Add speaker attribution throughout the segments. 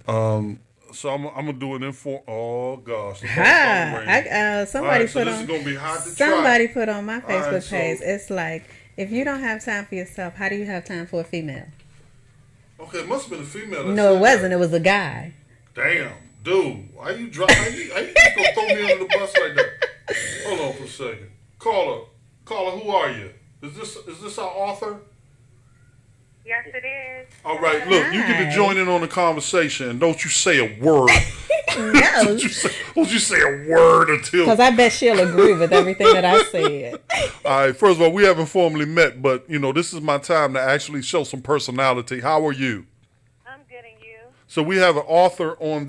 Speaker 1: So I'm gonna do it in for. Oh gosh, the phone
Speaker 2: Ha!
Speaker 1: started ringing. All
Speaker 2: Somebody
Speaker 1: right, so
Speaker 2: put
Speaker 1: this is
Speaker 2: on.
Speaker 1: gonna be hot to try.
Speaker 2: Somebody put on my
Speaker 1: All right,
Speaker 2: Facebook page.
Speaker 1: so
Speaker 2: It's like, if you don't have time for yourself, how do you have time for a female?
Speaker 1: okay, it must have been a female that
Speaker 2: No, it
Speaker 1: said
Speaker 2: wasn't.
Speaker 1: that.
Speaker 2: It was a guy.
Speaker 1: Damn, dude, why you drop? How you just gonna throw me under the bus like that? Hold on for a second. Caller, who are you? Is this our author?
Speaker 3: Yes, it is.
Speaker 1: All right, look, you get to
Speaker 2: Hi.
Speaker 1: join in on the conversation, and don't you say a word.
Speaker 2: No,
Speaker 1: Don't you say a word until.
Speaker 2: because I bet she'll agree with everything that I said.
Speaker 1: All right, first of all, we haven't formally met, but this is my time to actually show some personality. How are you?
Speaker 3: I'm getting you.
Speaker 1: So we have an author on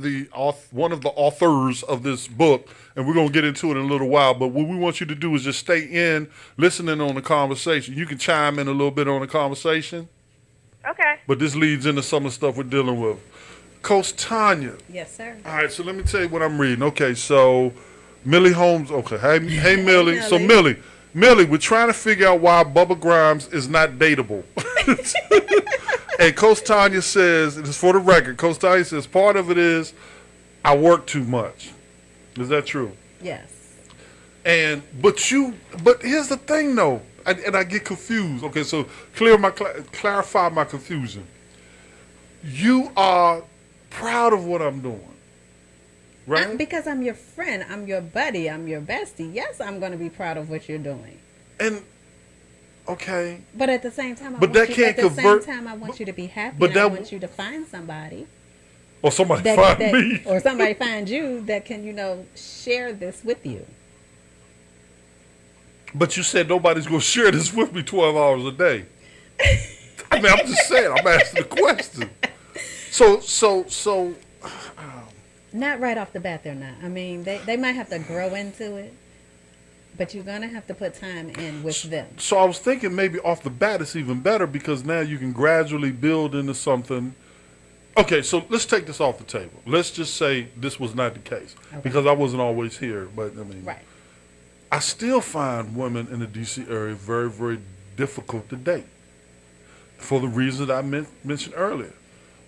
Speaker 1: one of the authors of this book, and we're gonna get into it in a little while. But what we want you to do is just stay in, listening on the conversation. You can chime in a little bit on the conversation,
Speaker 3: Okay.
Speaker 1: but this leads into some of the stuff we're dealing with. Coach Tanya.
Speaker 2: Yes, sir.
Speaker 1: All right, so let me tell you what I'm reading. Okay, so Millie Holmes. Okay, hey Millie. So
Speaker 2: Millie.
Speaker 1: Millie, we're trying to figure out why Bubba Grimes is not dateable. And Coach Tanya says, it is for the record, Coach Tanya says part of it is I work too much. Is that true?
Speaker 2: Yes.
Speaker 1: But here's the thing though, and I get confused. Okay, so clarify my confusion. You are proud of what I'm doing, right?
Speaker 2: Because I'm your friend, I'm your buddy, I'm your bestie. Yes, I'm going to be proud of what you're doing.
Speaker 1: And okay,
Speaker 2: But at the same time,
Speaker 1: But that can't convert-
Speaker 2: I want you to be happy.
Speaker 1: but
Speaker 2: And I
Speaker 1: that-
Speaker 2: want you to find somebody
Speaker 1: or somebody find me.
Speaker 2: or somebody find you that can, share this with you.
Speaker 1: But you said nobody's going to share this with me 12 hours a day. I mean, I'm just saying. I'm asking the question. So.
Speaker 2: Not right off the bat, they're not. I mean, they might have to grow into it, but you're going to have to put time in with them.
Speaker 1: So I was thinking maybe off the bat it's even better because now you can gradually build into something. Okay, so let's take this off the table. Let's just say this was not the case because I wasn't always here. But I mean,
Speaker 2: Right.
Speaker 1: I still find women in the D.C. area very, very difficult to date for the reasons I mentioned earlier.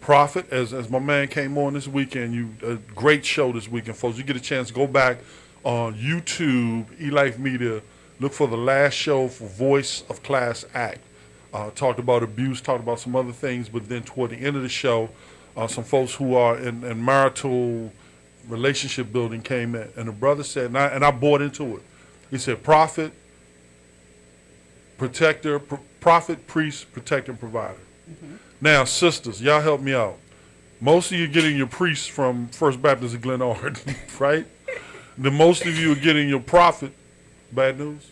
Speaker 1: Prophet, as my man came on this weekend, a great show this weekend, folks. You get a chance to go back on YouTube, eLife Media, look for the last show for Voice of Class Act. Talked about abuse, talked about some other things, but then toward the end of the show, some folks who are in marital relationship building came in, and the brother said, and I bought into it. He said, prophet, protector, prophet, priest, protector, and provider. Mm-hmm. Now, sisters, y'all help me out. Most of you are getting your priests from First Baptist of Glen Ord, right? Then most of you are getting your prophet. Bad news?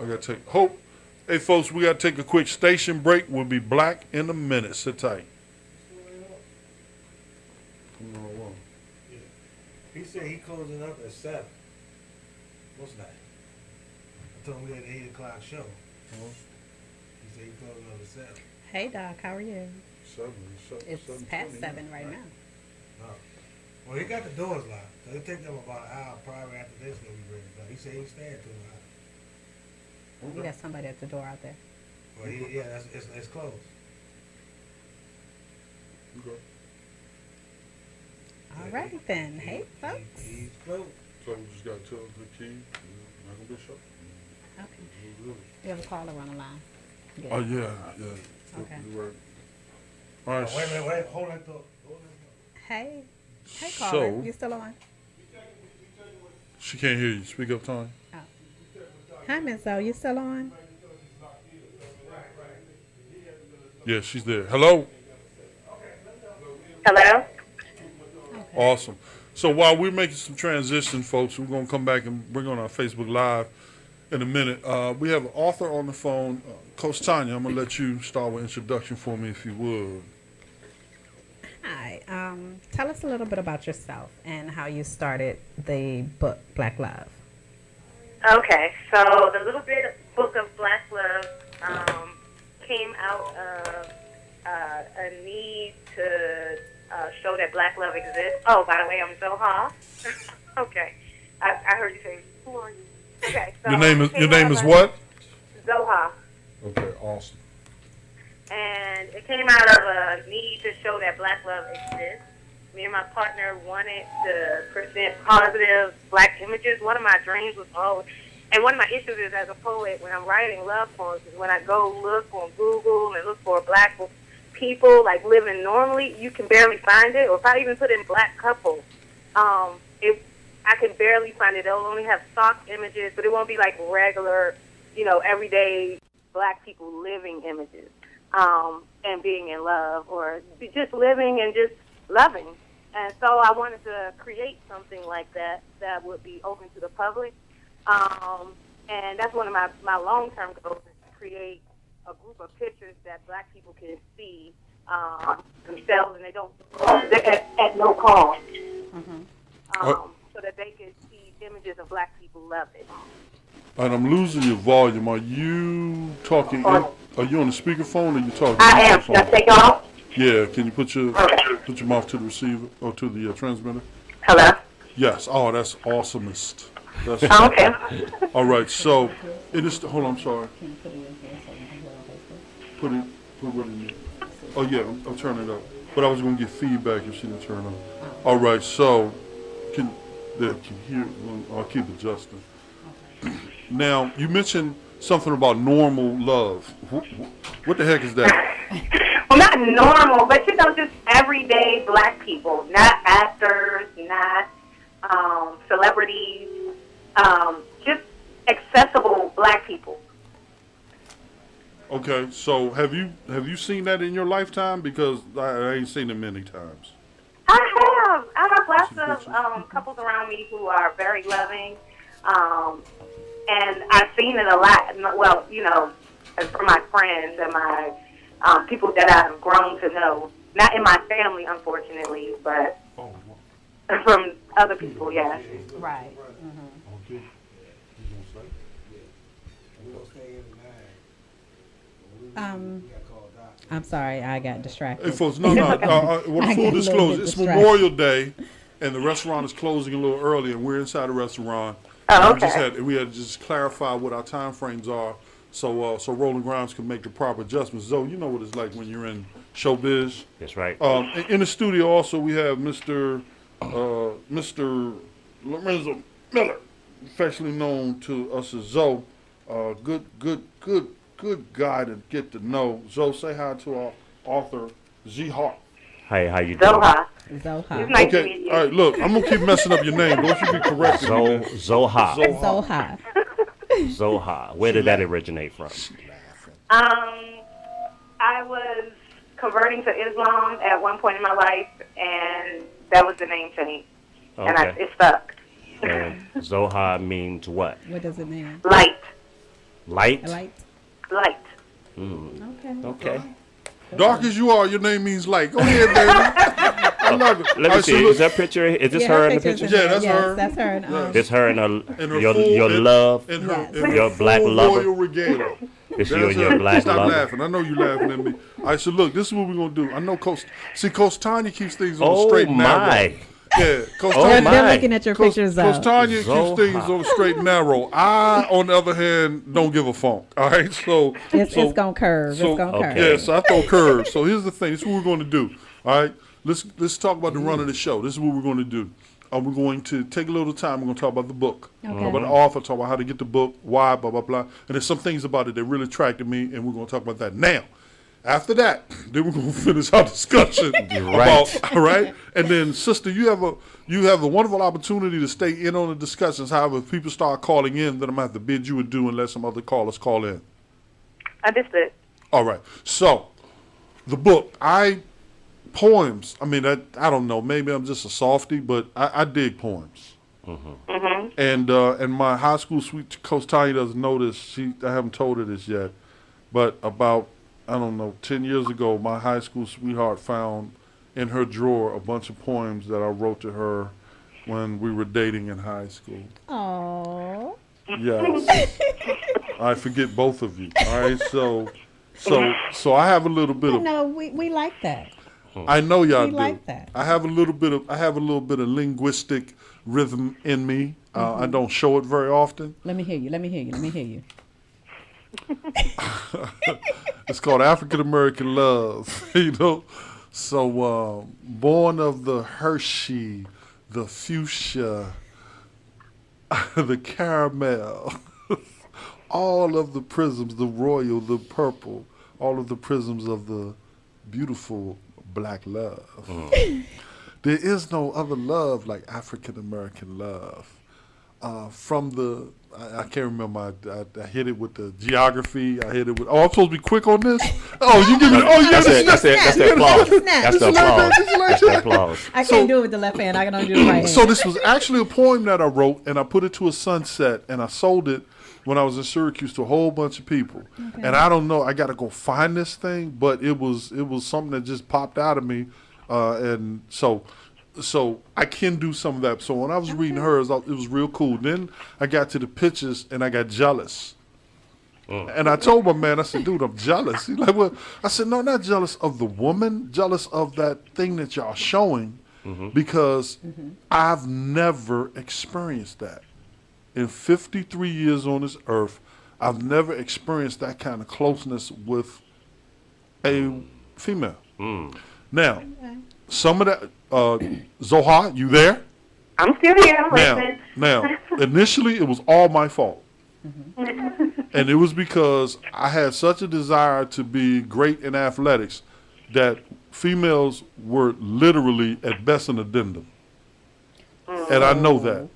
Speaker 1: I got to take, hope. Hey, folks, we got to take a quick station break. We'll be back in a minute. Sit tight.
Speaker 4: He said he closing up at 7. What's that? I told him we had an 8 o'clock show. He said he closing up at 7.
Speaker 2: Hey, Doc, how are you? It's past 7 right now.
Speaker 4: Oh. Well, he got the doors locked. So it'll take them about an hour probably after this they'll be ready to go. He said he's staying 2 hours.
Speaker 2: You got somebody at the door out there.
Speaker 4: Well, it's closed.
Speaker 1: Okay.
Speaker 2: All righty then. Hey, folks.
Speaker 4: He's closed.
Speaker 1: So we just got to tell the key. Not going to be shut.
Speaker 2: Okay. You have a caller on the line. Good.
Speaker 1: Oh, yeah.
Speaker 2: Okay.
Speaker 1: You're right. All right.
Speaker 4: Wait a minute, hold that door.
Speaker 2: Hey, caller.
Speaker 1: So,
Speaker 2: You still on?
Speaker 1: she can't hear you. Speak up, Tony.
Speaker 2: Oh. Hi, Miss O. You still on?
Speaker 1: Yeah, she's there. Hello?
Speaker 3: Hello?
Speaker 1: Awesome. So while we're making some transition, folks, we're going to come back and bring on our Facebook Live in a minute. We have an author on the phone. Coach Tanya, I'm going to let you start with introduction for me, if you would.
Speaker 2: Hi. Tell us a little bit about yourself and how you started the book, Black Love.
Speaker 3: Okay, so the little bit of book of Black Love came out of a need to show that Black love exists. Oh, by the way, I'm Zoha. Okay, I heard you say, who are you? Okay, so
Speaker 1: Your name is what?
Speaker 3: Zoha.
Speaker 1: Okay, awesome.
Speaker 3: And it came out of a need to show that black love exists. Me and my partner wanted to present positive black images. One of my dreams was always, and one of my issues is as a poet, when I'm writing love poems, is when I go look on Google and look for black people like living normally, you can barely find it. Or if I even put in black couple, I can barely find it. They'll only have stock images, but it won't be like regular, everyday black people living images, and being in love or just living and just loving. And so I wanted to create something like that that would be open to the public. And that's one of my long-term goals, is to create a group of pictures that black people can see themselves, and they're at no cost. So that they can see images of black people loving.
Speaker 1: And I'm losing your volume. Are you talking? Are you on the speakerphone or you talking?
Speaker 3: I am. Should I take off?
Speaker 1: Yeah. Can you put your mouth to the receiver or to the transmitter?
Speaker 3: Hello.
Speaker 1: Yes. Oh, that's awesomest. That's
Speaker 3: Okay.
Speaker 1: all right. So it is. Hold on. I'm sorry. Put what in there? Oh yeah. I'm turning it up. But I was going to get feedback if she didn't turn up. All right. So can you hear? I'll keep adjusting. Now, you mentioned something about normal love. What the heck is that?
Speaker 3: Well, not normal, but just everyday black people, not actors, not celebrities, just accessible black people.
Speaker 1: Okay, so have you seen that in your lifetime? Because I ain't seen it many times.
Speaker 3: I have lots of couples around me who are very loving. And I've seen it a lot. Well, from my friends and my people that I've grown to know. Not in my family, unfortunately, but from other people, yes.
Speaker 2: Right.
Speaker 1: Okay.
Speaker 2: I'm sorry, I got distracted.
Speaker 1: Hey, folks, no. What full disclosure? It's Memorial Day, and the restaurant is closing a little early, and we're inside the restaurant.
Speaker 3: Oh, okay.
Speaker 1: We had to just clarify what our time frames are, so Roland Grimes can make the proper adjustments. Zoe, you know what it's like when you're in showbiz.
Speaker 5: That's right.
Speaker 1: In the studio also we have Mr. Lorenzo Miller, affectionately known to us as Zoe. Good guy to get to know. Zoe, say hi to our author, Z Hart.
Speaker 5: Hey, how you doing?
Speaker 3: Zoha.
Speaker 2: Zoha.
Speaker 3: It's nice to
Speaker 1: Okay,
Speaker 3: meet you.
Speaker 1: all right, look, I'm going to keep messing up your name. Don't you be correcting me.
Speaker 5: Zoha.
Speaker 2: Zoha.
Speaker 5: Zoha. Where did that originate from?
Speaker 3: I was converting to Islam at one point in my life, and that was the name change. And
Speaker 5: Okay.
Speaker 3: it stuck.
Speaker 5: And Zoha means what?
Speaker 2: What does it mean?
Speaker 3: Light.
Speaker 5: Light?
Speaker 2: Light.
Speaker 3: Light.
Speaker 2: Okay.
Speaker 5: Okay.
Speaker 1: Dark as you are, your name means light. Go ahead, baby. I love it.
Speaker 5: Let
Speaker 1: All
Speaker 5: me
Speaker 1: right,
Speaker 5: see.
Speaker 1: so look,
Speaker 5: Is that picture? Is this
Speaker 2: Yeah,
Speaker 5: her in the
Speaker 2: picture's
Speaker 5: picture?
Speaker 1: Yeah, that's
Speaker 2: yes,
Speaker 1: her.
Speaker 2: That's her. And,
Speaker 5: This her and
Speaker 1: in her
Speaker 5: your
Speaker 1: full,
Speaker 5: love?
Speaker 1: in her,
Speaker 2: Yes.
Speaker 1: in her
Speaker 5: Your black
Speaker 1: full
Speaker 5: lover?
Speaker 1: royal regalia.
Speaker 5: Is
Speaker 1: That's
Speaker 5: your
Speaker 1: her.
Speaker 5: black
Speaker 1: Stop
Speaker 5: lover?
Speaker 1: laughing. I know you laughing at me. All right, so look, this is what we're going to do. I know Coach Tanya keeps things on the
Speaker 5: Oh,
Speaker 1: straight and narrow.
Speaker 5: my.
Speaker 1: Yeah, Coach
Speaker 5: Oh,
Speaker 2: they're,
Speaker 1: Tanya.
Speaker 2: they're
Speaker 5: my.
Speaker 2: looking at your
Speaker 1: Coach
Speaker 2: pictures
Speaker 1: Tanya keeps
Speaker 5: Zoha.
Speaker 1: things on the straight and narrow. I, on the other hand, don't give a funk. All right, so
Speaker 2: It's gonna curve.
Speaker 1: So,
Speaker 2: It's gonna curve.
Speaker 5: okay.
Speaker 1: yeah, so I throw curves. So here's the thing. This is what we're going to do. All right, let's talk about the run of the show. This is what we're going to do. We're going to take a little time. We're going to talk about the book.
Speaker 2: Okay.
Speaker 1: Talk about the author. Talk about how to get the book. Why? Blah blah blah. And there's some things about it that really attracted me, and we're going to talk about that now. After that, then we're going to finish our discussion about, all right? And then, sister, you have a wonderful opportunity to stay in on the discussions. However, if people start calling in, then I'm going to have to bid you adieu and let some other callers call in.
Speaker 3: Understood.
Speaker 1: All right. So, the book, poems. I mean, I don't know. Maybe I'm just a softie, but I dig poems. And my high school sweet Coach Tanya doesn't know this. I haven't told her this yet, but about 10 years ago, my high school sweetheart found in her drawer a bunch of poems that I wrote to her when we were dating in high school.
Speaker 2: Aww.
Speaker 1: Yes. I forget both of you. All right. So I have a little bit of.
Speaker 2: No, we like that.
Speaker 1: I know y'all
Speaker 2: We
Speaker 1: do.
Speaker 2: like that.
Speaker 1: I have a little bit of linguistic rhythm in me. I don't show it very often.
Speaker 2: Let me hear you.
Speaker 1: It's called African American Love, you know. So, born of the Hershey, the fuchsia, the caramel, all of the prisms, the royal, the purple, all of the prisms of the beautiful black love. There is no other love like African American love. From the, I can't remember. I hit it with the geography. I hit it with. Oh, I'm supposed to be quick on this. Oh, you give me. Oh, yeah,
Speaker 5: That's the applause. That's the applause. That's the applause.
Speaker 2: I can't do it with the left hand. I can only do it with the right hand.
Speaker 1: So this was actually a poem that I wrote, and I put it to a sunset, and I sold it when I was in Syracuse to a whole bunch of people. Okay. And I don't know. I got to go find this thing, but it was something that just popped out of me, and so I can do some of that. So when I was reading hers, it was real cool. Then I got to the pictures, and I got jealous. And I told my man, I said, dude, I'm jealous. He's like, well, I said, no, not jealous of the woman, jealous of that thing that y'all showing, because I've never experienced that. In 53 years on this earth, I've never experienced that kind of closeness with a female. Now, some of that, Zoha, you there?
Speaker 3: I'm still here. I'm listening.
Speaker 1: Now, initially, it was all my fault. And it was because I had such a desire to be great in athletics that females were literally, at best, an addendum. And I know that.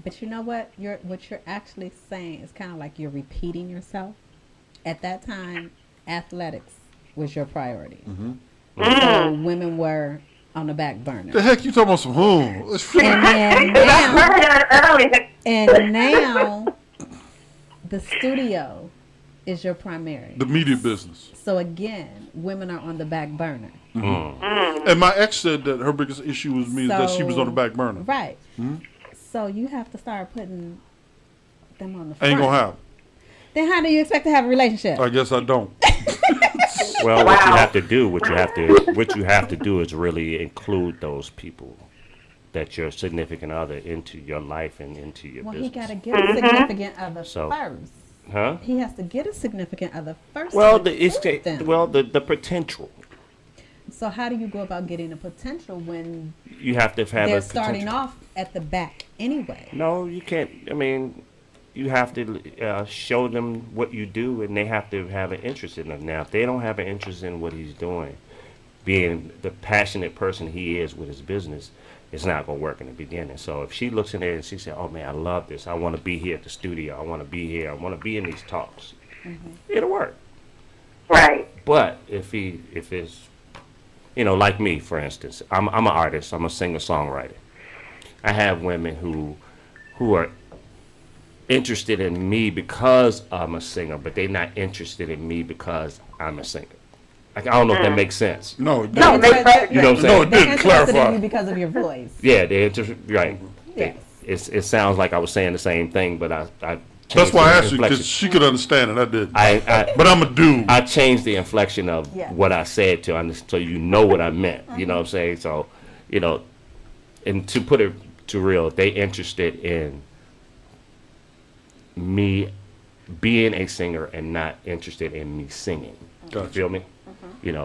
Speaker 2: But you know what? What you're actually saying is kind of like you're repeating yourself. At that time, athletics was your priority. So women were on the back burner.
Speaker 1: The heck you talking about some
Speaker 2: and now the studio is your primary.
Speaker 1: The media business.
Speaker 2: So again, women are on the back burner.
Speaker 1: And my ex said that her biggest issue with me is that she was on the back burner.
Speaker 2: Right. So you have to start putting them on the front.
Speaker 1: Ain't gonna happen.
Speaker 2: Then how do you expect to have a relationship?
Speaker 1: I guess I don't.
Speaker 5: Well, what you have to do is really include those people that your significant other into your life and into your business.
Speaker 2: Well, he got to get a significant other first.
Speaker 5: Huh?
Speaker 2: He has to get a significant other first.
Speaker 5: Well, the potential.
Speaker 2: So how do you go about getting a potential when
Speaker 5: you have to have
Speaker 2: they're starting off at the back anyway?
Speaker 5: No, you can't. I mean, you have to show them what you do, and they have to have an interest in it. Now, if they don't have an interest in what he's doing, being the passionate person he is with his business, it's not going to work in the beginning. So if she looks in there and she says, oh, man, I love this. I want to be here at the studio. I want to be here. I want to be in these talks. It'll work.
Speaker 3: Right.
Speaker 5: But if it's, like me, for instance, I'm an artist. I'm a singer-songwriter. I have women who are interested in me because I'm a singer, but they're not interested in me because I'm a singer. I don't know if that makes sense.
Speaker 1: No, it
Speaker 3: didn't.
Speaker 1: You know what I'm saying? No, it
Speaker 2: They're
Speaker 1: didn't clarify.
Speaker 2: in you because of your voice.
Speaker 5: Yeah, they're interested. Right.
Speaker 2: Yes.
Speaker 5: It sounds like I was saying the same thing, but I
Speaker 1: that's why I asked you, because she could understand it. I did. But I'm a dude.
Speaker 5: I changed the inflection of what I said so you know what I meant. You know what I'm saying? So, and to put it to real, they interested in me being a singer and not interested in me singing.
Speaker 1: Gotcha.
Speaker 5: You feel me?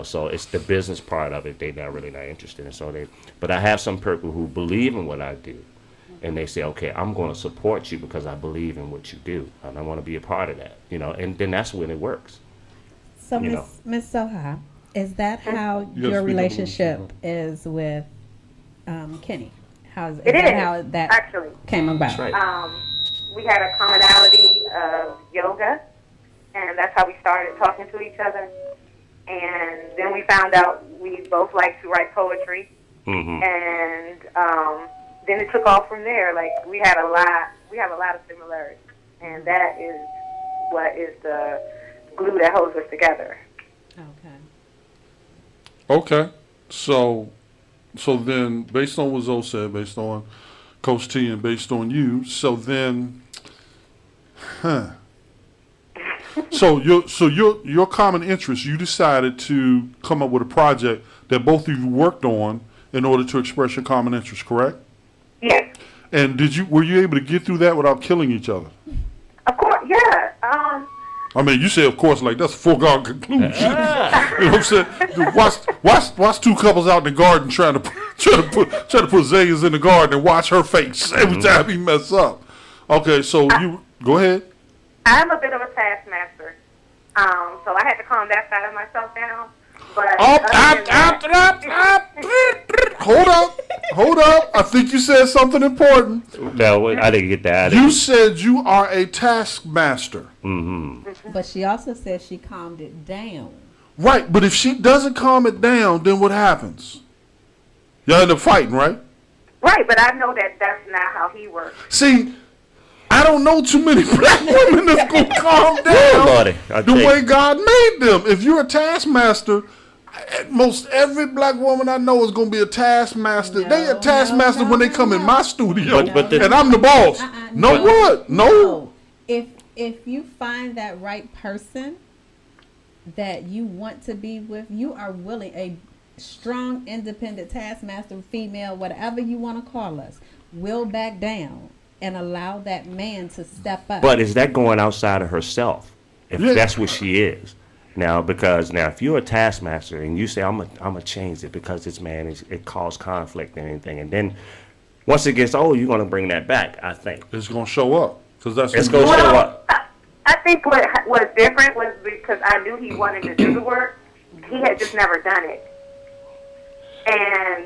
Speaker 5: So it's the business part of it they're not really not interested in. But I have some people who believe in what I do, and they say, okay, I'm going to support you because I believe in what you do, and I want to be a part of that. And then that's when it works.
Speaker 2: So, Miss Soha, is that how your relationship is with Kenny? How that
Speaker 3: actually
Speaker 2: came about?
Speaker 5: That's right.
Speaker 3: We had a commonality of yoga, and that's how we started talking to each other. And then we found out we both like to write poetry, and then it took off from there. Like we have a lot of similarities, and that is what is the glue that holds us together.
Speaker 1: Okay. So then, based on what Zoe said, based on Coach T, and based on you, so then, So your common interest, you decided to come up with a project that both of you worked on in order to express your common interest, correct?
Speaker 3: Yes.
Speaker 1: And were you able to get through that without killing each other?
Speaker 3: Of course, yeah.
Speaker 1: I mean, you say, of course, like that's a foregone conclusion. You know what I'm saying? Watch two couples out in the garden trying to put azaleas in the garden and watch her face every time he mess up. Okay, so you go ahead.
Speaker 3: I'm a bit of a taskmaster, so I had to calm that side of myself down. But hold up. I think you said something important.
Speaker 5: No, I didn't get that.
Speaker 1: You said you are a taskmaster.
Speaker 5: Mm-hmm.
Speaker 2: But she also said she calmed it down.
Speaker 1: Right, but if she doesn't calm it down, then what happens? Y'all end up fighting, right?
Speaker 3: Right, but I know that that's not how he works.
Speaker 1: See, I don't know too many black women that's going to calm down
Speaker 5: Lordy,
Speaker 1: the way God made them. If you're a taskmaster, most every black woman I know is going to be a taskmaster. They a taskmaster when they come in my studio, and I'm the boss. No.
Speaker 2: If you find that right person that you want to be with, you are willing, a strong, independent taskmaster, female, whatever you want to call us, will back down and allow that man to step up.
Speaker 5: But is that going outside of herself? If that's what she is. Now, if you're a taskmaster and you say, I'm gonna change it because this man it caused conflict and anything, and then once it gets old, you're gonna bring that back. I think
Speaker 1: it's gonna show up because that's
Speaker 5: it's gonna show up.
Speaker 3: I think what was different was because I knew he wanted to do the work. He had just never done it, and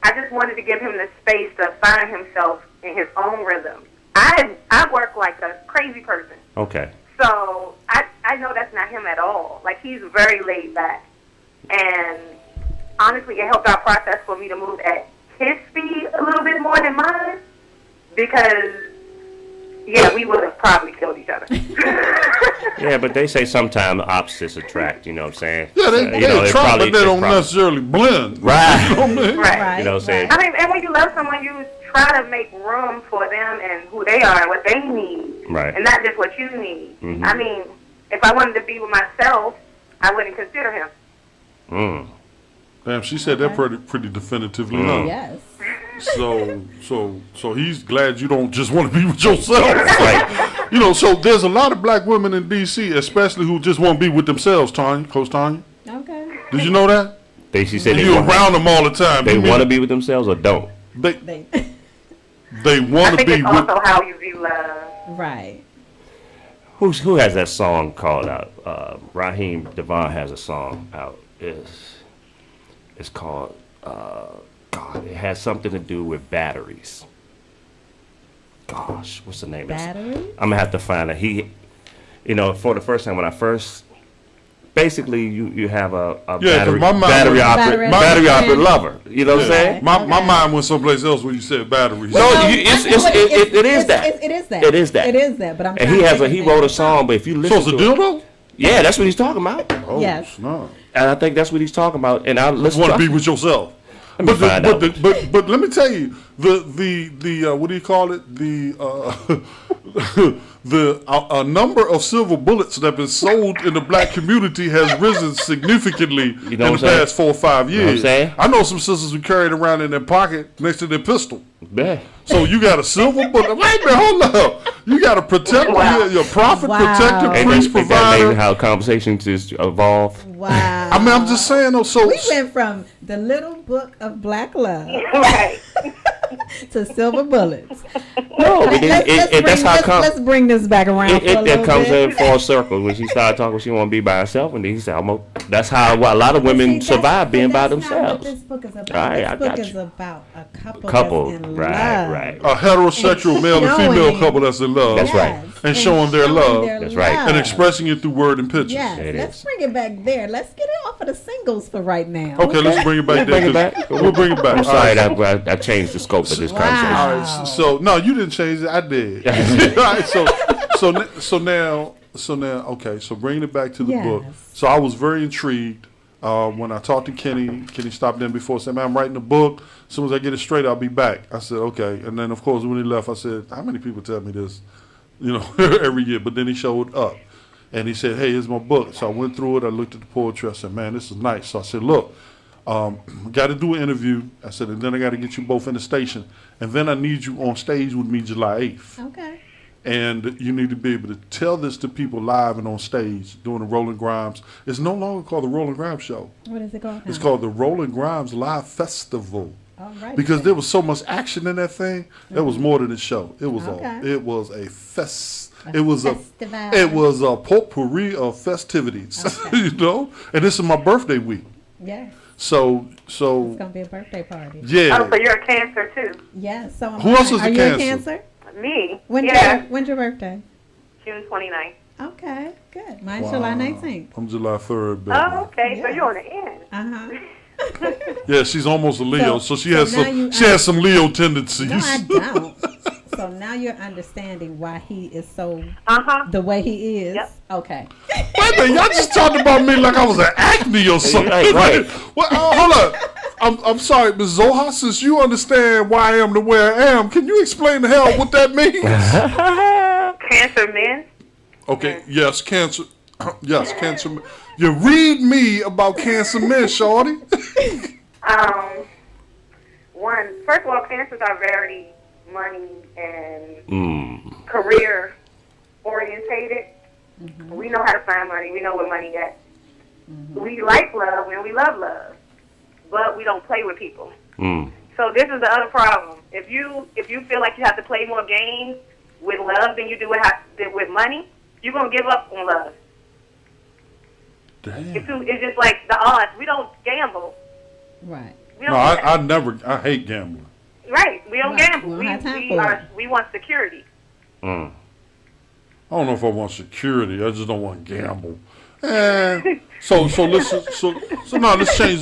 Speaker 3: I just wanted to give him the space to find himself in his own rhythm. I work like a crazy person.
Speaker 5: Okay.
Speaker 3: So I know that's not him at all. Like, he's very laid back. And honestly, it helped our process for me to move at his speed a little bit more than mine. Because, we would have probably killed each other.
Speaker 5: Yeah, but they say sometimes opposites attract, you know what I'm saying?
Speaker 1: Yeah, they attract, but they don't necessarily blend.
Speaker 5: Right.
Speaker 1: You know what I mean?
Speaker 3: Right.
Speaker 5: You know what I'm saying?
Speaker 3: I mean, and when you love someone, you try to make room for them and who they are and what they need.
Speaker 5: Right.
Speaker 3: And not just what you need.
Speaker 5: Mm-hmm.
Speaker 3: I mean, if I wanted to be with myself, I wouldn't consider him.
Speaker 1: Damn, she said that pretty definitively. Huh?
Speaker 2: Yes.
Speaker 1: So he's glad you don't just want to be with yourself. Like, so there's a lot of black women in D.C., especially who just want to be with themselves, Coach Tanya.
Speaker 2: Okay.
Speaker 1: Did you know that?
Speaker 5: She said
Speaker 1: you're around them all the time.
Speaker 5: They want to be with themselves or don't?
Speaker 1: They want to be with...
Speaker 3: I think it's also how you view love.
Speaker 2: Right.
Speaker 5: Who has that song called out? Raheem Devon has a song out. It's called... it has something to do with batteries. Gosh, what's the name?
Speaker 2: Batteries?
Speaker 5: I'm gonna have to find it. For the first time when I first, basically you have a battery operated lover. You know what I'm saying?
Speaker 1: My mind went someplace else when you said batteries.
Speaker 5: No, it is that.
Speaker 2: It is that.
Speaker 5: It is that.
Speaker 2: It is that. But I'm.
Speaker 5: And he wrote a song, but if you listen
Speaker 1: so it's
Speaker 5: to
Speaker 1: a dildo?
Speaker 5: Yeah, that's what he's talking about.
Speaker 1: Oh,
Speaker 2: yes.
Speaker 1: Snap.
Speaker 5: And I think that's what he's talking about. And I listen.
Speaker 1: Want to be with yourself. But let me tell you, the what do you call it? The number of silver bullets that have been sold in the black community has risen significantly in the past 4 or 5 years. I know some sisters who carry it around in their pocket next to their pistol.
Speaker 5: Yeah.
Speaker 1: So you got a silver bullet. Wait a minute, hold up. You got to protect your prophet, protector, priest, provider.
Speaker 5: How conversations just evolve.
Speaker 2: Wow.
Speaker 1: I mean, I'm just saying, though. So
Speaker 2: we went from the little book of black love
Speaker 3: Right.
Speaker 2: to silver bullets.
Speaker 5: No,
Speaker 2: let's bring this back around.
Speaker 5: It comes in full circle when she started talking. She want to be by herself, and then he said, "That's how a lot of women survive being by themselves."
Speaker 2: This book is about.
Speaker 5: Right,
Speaker 2: this book is about a couple that's in love.
Speaker 5: Right.
Speaker 1: A heterosexual male and female couple that's in love.
Speaker 5: That's right.
Speaker 1: And showing their love.
Speaker 5: That's right.
Speaker 1: And expressing it through word and pictures.
Speaker 2: Yes, let's bring it back there. Let's get it off of the singles for right now.
Speaker 1: Okay, let's bring it back there. We'll bring it back.
Speaker 5: I'm sorry, I changed the scope of this conversation.
Speaker 1: All right, so no, you didn't change it. I did. All right, so now, okay. So bringing it back to the book. So I was very intrigued when I talked to Kenny. Kenny stopped in before, said, "Man, I'm writing a book. As soon as I get it straight, I'll be back." I said, "Okay." And then, of course, when he left, I said, "How many people tell me this, every year?" But then he showed up, and he said, "Hey, here's my book." So I went through it. I looked at the poetry. I said, "Man, this is nice." So I said, "Look, got to do an interview." I said, "And then I got to get you both in the station, and then I need you on stage with me July 8th."
Speaker 2: Okay.
Speaker 1: And you need to be able to tell this to people live and on stage during the Roland Grimes. It's no longer called the Roland Grimes Show.
Speaker 2: What is it called now?
Speaker 1: It's called the Roland Grimes Live Festival.
Speaker 2: All right.
Speaker 1: Because there was so much action in that thing. That was more than a show. It was
Speaker 2: Okay.
Speaker 1: it was a it was
Speaker 2: festival.
Speaker 1: it was a potpourri of festivities.
Speaker 2: Okay.
Speaker 1: You know? And this is my birthday week.
Speaker 2: Yeah.
Speaker 1: So
Speaker 2: It's gonna be a birthday party.
Speaker 1: yeah.
Speaker 3: Oh, so you're a Cancer too?
Speaker 2: Yeah. So
Speaker 1: Who else is
Speaker 2: are
Speaker 1: a
Speaker 2: you a
Speaker 1: Cancer?
Speaker 2: Cancer?
Speaker 3: Me?
Speaker 2: When's your birthday?
Speaker 3: June 29th.
Speaker 2: Okay, good. Mine's July 19th.
Speaker 1: I'm July 3rd, baby.
Speaker 3: Oh, okay. So
Speaker 2: Yeah.
Speaker 3: you're on the end.
Speaker 2: Uh-huh.
Speaker 1: Yeah, she's almost a Leo, so she
Speaker 2: so
Speaker 1: has
Speaker 2: now
Speaker 1: some
Speaker 2: you
Speaker 1: she has some Leo tendencies.
Speaker 2: No, I don't. So now you're understanding why he is so the way he is.
Speaker 3: Yep.
Speaker 2: Okay.
Speaker 1: Wait a minute, y'all just talked about me like I was an acne or something.
Speaker 5: Right.
Speaker 1: Well, hold up. I'm sorry, Ms. Zoha, since you understand why I am the way I am, can you explain the hell what that means?
Speaker 3: Cancer men.
Speaker 1: Okay, yes, Cancer. Yes, Cancer. You read me about Cancer men, shorty.
Speaker 3: First of all, Cancers are very money and career orientated. We know how to find money. We know where money is. We like love and we love love, but we don't play with people. So this is the other problem. If you feel like you have to play more games with love than you do with money, you're gonna give up on love.
Speaker 1: Damn.
Speaker 3: It's just like the odds. We don't gamble.
Speaker 2: Right.
Speaker 3: We
Speaker 1: No,
Speaker 3: don't
Speaker 1: I hate gambling.
Speaker 3: Right. We don't
Speaker 2: Right.
Speaker 3: gamble.
Speaker 2: We don't have time for it.
Speaker 3: We want security.
Speaker 1: I don't know if I want security. I just don't want to gamble. And so now let's change.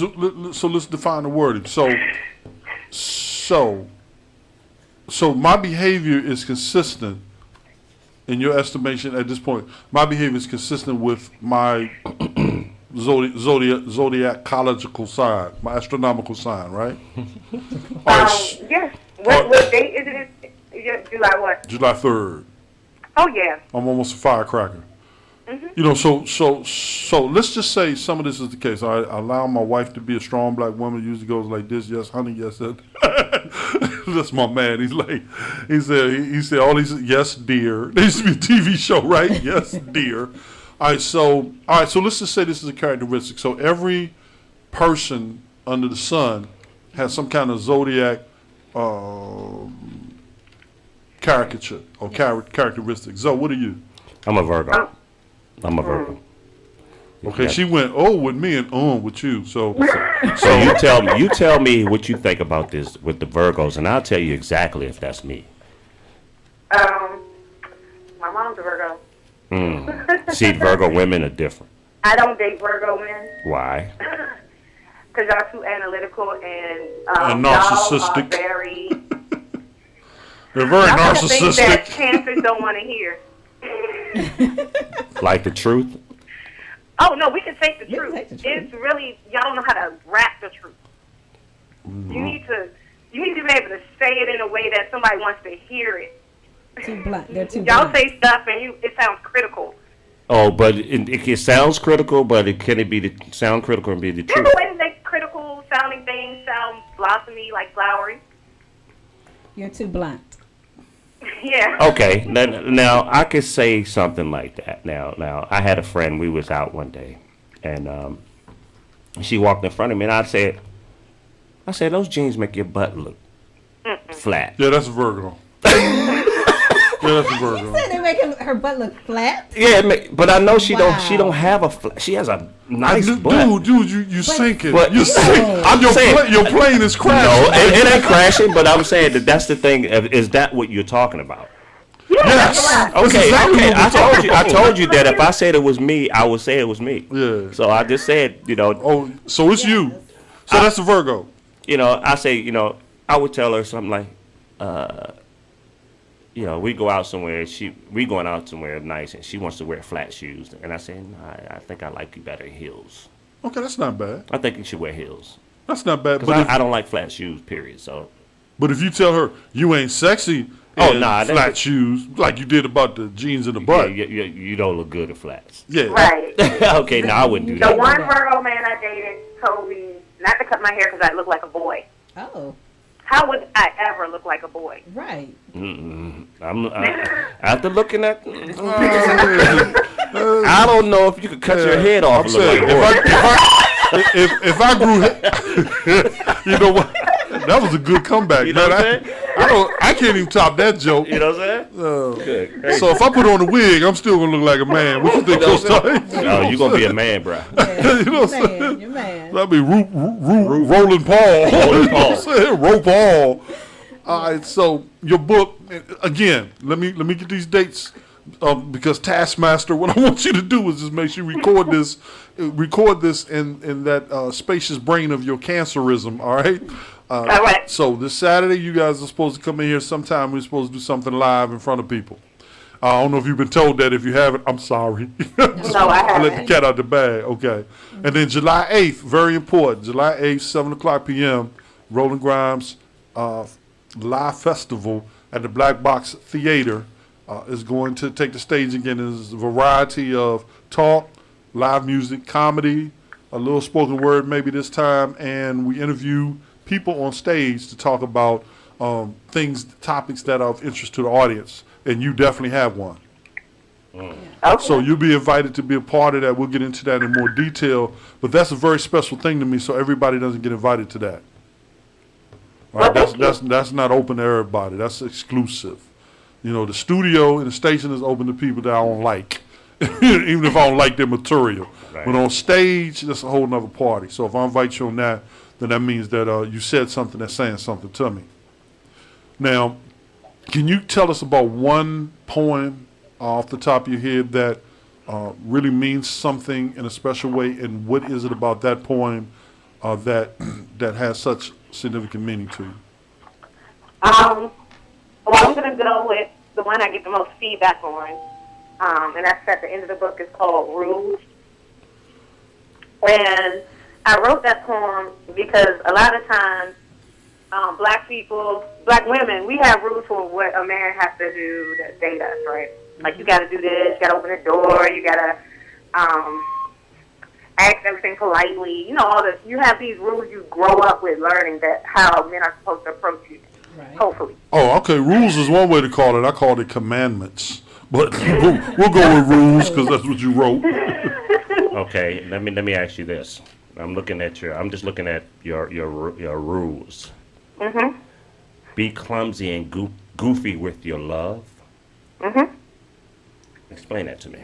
Speaker 1: So let's define the wording. So my behavior is consistent in your estimation at this point. My behavior is consistent with my zodiacological sign, my astronomical sign, right? All right.
Speaker 3: Yes. What date is it? July what?
Speaker 1: July 3rd.
Speaker 3: Oh yeah.
Speaker 1: I'm almost a firecracker. You know, so let's just say some of this is the case. I allow my wife to be a strong black woman. It usually goes like this: yes, honey, yes. That's my man. He said all these yes, dear. There used to be a TV show, right? Yes, dear. All right, so let's just say this is a characteristic. So every person under the sun has some kind of zodiac caricature or characteristic. So what are you?
Speaker 5: I'm a Virgo. I'm a Virgo.
Speaker 1: Okay, she went with me and with you. So
Speaker 5: you tell me what you think about this with the Virgos, and I'll tell you exactly if that's me.
Speaker 3: My mom's a Virgo.
Speaker 5: See, Virgo women are different.
Speaker 3: I don't date Virgo men
Speaker 5: Why?
Speaker 3: because y'all too analytical and
Speaker 1: narcissistic.
Speaker 3: Y'all are very.
Speaker 1: they're very
Speaker 3: Y'all have things that
Speaker 1: narcissistic.
Speaker 3: Cancers don't want to hear.
Speaker 5: Like the truth?
Speaker 3: Oh no, we can take the
Speaker 2: You can
Speaker 3: truth.
Speaker 2: take the truth.
Speaker 3: It's really y'all don't know how to wrap the truth. You need to be able to say it in a way that somebody wants to hear it.
Speaker 2: Too blunt. They're too
Speaker 3: Y'all
Speaker 2: blunt.
Speaker 3: say stuff and it sounds critical.
Speaker 5: Oh, but it sounds critical, but can it be sound critical and be the
Speaker 3: There's
Speaker 5: truth?
Speaker 3: a way to make critical sounding things sound blossomy, like flowery.
Speaker 2: You're too blunt.
Speaker 3: Yeah.
Speaker 5: Okay, now I could say something like that. Now I had a friend. We was out one day, and she walked in front of me, and I said, "Those jeans make your butt look flat."
Speaker 1: Yeah, that's a Virgo. Yeah, that's a Virgo.
Speaker 2: They making her butt look flat.
Speaker 5: Yeah, but I know she
Speaker 2: Wow.
Speaker 5: don't have a flat. She has a nice butt.
Speaker 1: Dude, you sinking.
Speaker 5: But-
Speaker 1: You sink.
Speaker 5: I'm saying-
Speaker 1: Your plane is crashing.
Speaker 5: No, it ain't crashing. But I'm saying that's the thing. Is that what you're talking about?
Speaker 1: Yes. That's
Speaker 5: Okay,
Speaker 1: exactly
Speaker 5: okay.
Speaker 1: what we're talking
Speaker 5: I
Speaker 1: about.
Speaker 5: told you that if I said it was me, I would say it was me.
Speaker 1: Yeah.
Speaker 5: So I just said,
Speaker 1: Oh, so it's you. So that's a Virgo.
Speaker 5: I say, I would tell her something like, we go out somewhere. We going out somewhere nice, and she wants to wear flat shoes, and I say, no, I think I like you better in heels.
Speaker 1: Okay, that's not bad.
Speaker 5: I think you should wear heels.
Speaker 1: That's not bad.
Speaker 5: Because I don't like flat shoes. Period. So.
Speaker 1: But if you tell her you ain't sexy in flat shoes like you did about the jeans in the butt.
Speaker 5: Yeah, you don't look good at flats.
Speaker 1: Yeah.
Speaker 3: Right.
Speaker 5: Okay, no, I wouldn't do
Speaker 3: The
Speaker 5: that.
Speaker 3: one Virgo man I dated told me not to cut my hair because I look like a boy.
Speaker 2: Oh.
Speaker 3: how would I ever look like a boy?
Speaker 2: Right.
Speaker 5: After looking at pictures, I don't know if you could cut your head off.
Speaker 1: I'm saying, if I grew, you know what? That was a good comeback.
Speaker 5: You know what I'm saying?
Speaker 1: I can't even top that joke.
Speaker 5: You know what I'm saying? Good.
Speaker 1: So if I put on a wig, I'm still gonna look like a man. What you think,
Speaker 5: No, you're gonna be a man, bro.
Speaker 2: Yeah,
Speaker 1: You know what I'm saying?
Speaker 2: you're man.
Speaker 1: That'd be Roland Paul.
Speaker 5: Roland Paul.
Speaker 1: Roll Paul. All right. So your book again. Let me get these dates. Because Taskmaster, what I want you to do is just make sure you record this in that spacious brain of your cancerism. All right.
Speaker 3: All right.
Speaker 1: So this Saturday, you guys are supposed to come in here sometime. We're supposed to do something live in front of people. I don't know if you've been told that. If you haven't, I'm sorry.
Speaker 3: No, I
Speaker 1: I let the
Speaker 3: haven't.
Speaker 1: cat out the bag. Okay. And then July 8th, very important. July 8th, 7 o'clock p.m., Roland Grimes live festival at the Black Box Theater is going to take the stage again. There's a variety of talk, live music, comedy, a little spoken word maybe this time, and we interview people on stage to talk about topics that are of interest to the audience, and you definitely have one.
Speaker 3: Okay.
Speaker 1: So you'll be invited to be a part of that. We'll get into that in more detail, but that's a very special thing to me, so everybody doesn't get invited to that. All right, that's not open to everybody. That's exclusive. You know, the studio and the station is open to people that I don't like, even if I don't like their material.
Speaker 5: Right.
Speaker 1: But on stage, that's a whole nother party. So if I invite you on that, then that means that you said something that's saying something to me. Now, can you tell us about one poem off the top of your head that really means something in a special way, and what is it about that poem that has such significant meaning to you?
Speaker 3: Well, I'm going to go with the one I get the most feedback on, and that's at the end of the book. It's called Rules. And I wrote that poem because a lot of times black women, we have rules for what a man has to do that date us, right? Like, you got to do this, you got to open the door, you got to ask everything politely. You know, you have these rules you grow up with learning that how men are supposed to approach you.
Speaker 2: Right.
Speaker 3: Hopefully.
Speaker 1: Oh, okay. Rules is one way to call it. I called it commandments, but we'll go with rules because that's what you wrote.
Speaker 5: Okay, let me ask you this. I'm just looking at your rules.
Speaker 3: Mhm.
Speaker 5: Be clumsy and goofy with your love.
Speaker 3: Mhm.
Speaker 5: Explain that to me.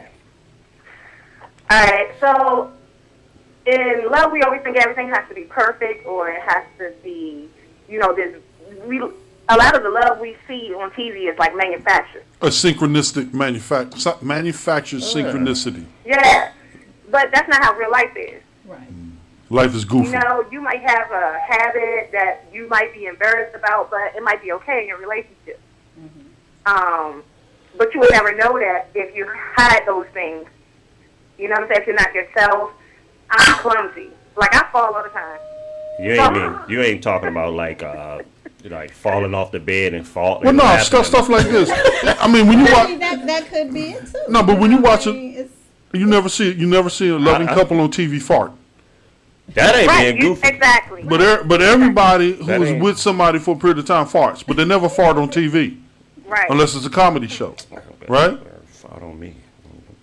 Speaker 3: All right. So in love, we always think everything has to be perfect, or it has to be, you know, a lot of the love we see on TV is like manufactured.
Speaker 1: A synchronistic manufactured synchronicity.
Speaker 3: Yeah, but that's not how real life is.
Speaker 2: Right.
Speaker 1: Life is goofy.
Speaker 3: You know, you might have a habit that you might be embarrassed about, but it might be okay in your relationship. But you would never know that if you hide those things. You know what I'm saying? If you're not yourself. I'm clumsy. Like, I fall all the time.
Speaker 5: You ain't talking about like falling off the bed and falling.
Speaker 1: Well, no, stuff like this. I mean, when you watch,
Speaker 2: that could be it too.
Speaker 1: no, but when you watch it,
Speaker 2: it's,
Speaker 1: you never see a loving couple on TV fart.
Speaker 5: That ain't
Speaker 3: Right,
Speaker 5: being goofy.
Speaker 3: exactly.
Speaker 1: But everybody who
Speaker 5: That
Speaker 1: is
Speaker 5: ain't-
Speaker 1: with somebody for a period of time farts, but they never fart on TV
Speaker 3: Right.
Speaker 1: unless it's a comedy show, right?
Speaker 5: Fart on me.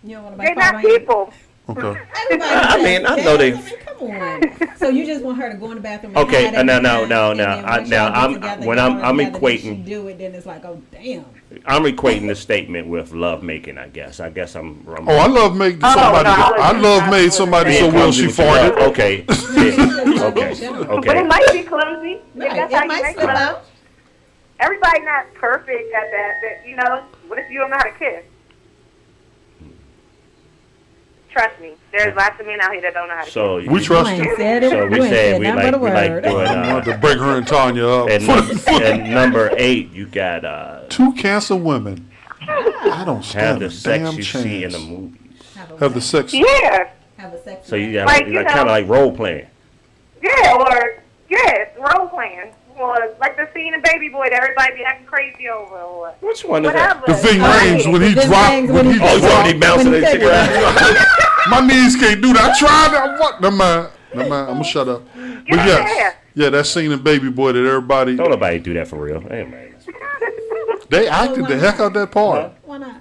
Speaker 2: you don't want
Speaker 3: They're
Speaker 2: to
Speaker 3: not people.
Speaker 1: Okay.
Speaker 2: Everybody
Speaker 5: I mean, I know they-
Speaker 2: Come on. So you just want her to go in the bathroom? And
Speaker 5: Okay,
Speaker 2: hide every
Speaker 5: no,
Speaker 2: time,
Speaker 5: no,
Speaker 2: and
Speaker 5: no.
Speaker 2: then
Speaker 5: I-
Speaker 2: once
Speaker 5: now,
Speaker 2: y'all get
Speaker 5: I'm-
Speaker 2: together,
Speaker 5: when
Speaker 2: y'all
Speaker 5: I'm
Speaker 2: are together,
Speaker 5: equating-
Speaker 2: then she do it, then it's like, oh damn.
Speaker 5: I'm equating the statement with love making. I guess I'm
Speaker 1: Oh, I love made somebody.
Speaker 3: no,
Speaker 1: I love made somebody so
Speaker 5: being
Speaker 1: well
Speaker 5: clumsy
Speaker 1: she
Speaker 5: with your love.
Speaker 1: farted.
Speaker 5: Okay. Okay.
Speaker 3: But it
Speaker 5: Okay.
Speaker 3: might be clumsy. If
Speaker 2: Right.
Speaker 3: that's
Speaker 2: It
Speaker 3: how you
Speaker 2: might
Speaker 3: make
Speaker 2: slip
Speaker 3: love.
Speaker 2: out.
Speaker 3: Everybody not perfect at that. You know, what if you don't know how to kiss? Trust me, there's lots of men out here that don't know how to kiss.
Speaker 5: So
Speaker 1: We trust
Speaker 2: You
Speaker 1: you.
Speaker 2: ain't said it.
Speaker 5: So we
Speaker 2: You ain't
Speaker 5: said
Speaker 2: said
Speaker 5: we
Speaker 2: nothing
Speaker 5: like
Speaker 2: but a word.
Speaker 1: I want to bring her and Tanya up.
Speaker 5: and number 8, you got
Speaker 1: Two cancer women. I don't
Speaker 5: have
Speaker 1: stand
Speaker 5: the
Speaker 1: a
Speaker 5: sex
Speaker 1: damn
Speaker 5: you see in the
Speaker 1: chance.
Speaker 5: movies.
Speaker 1: Have the sex.
Speaker 3: Yeah,
Speaker 2: Have a sex.
Speaker 5: So you got
Speaker 3: Like, you
Speaker 5: kind of
Speaker 3: know-
Speaker 5: like role playing.
Speaker 3: yeah, or yes, role playing, or like the scene in Baby Boy that everybody be acting crazy over, or
Speaker 5: Which one is that?
Speaker 3: whatever.
Speaker 1: The thing rings when he
Speaker 2: The
Speaker 1: dropped.
Speaker 2: things
Speaker 1: When he
Speaker 5: Oh, you
Speaker 1: dropped.
Speaker 5: already bouncing
Speaker 2: When
Speaker 5: that
Speaker 2: he
Speaker 5: chick around.
Speaker 1: My knees can't do that. I tried. I what? Never mind. I'm gonna shut up. But yes. Yeah, that scene in Baby Boy that everybody
Speaker 5: Don't nobody do that for real. Hey, man.
Speaker 1: they acted the heck out that part
Speaker 2: Why not?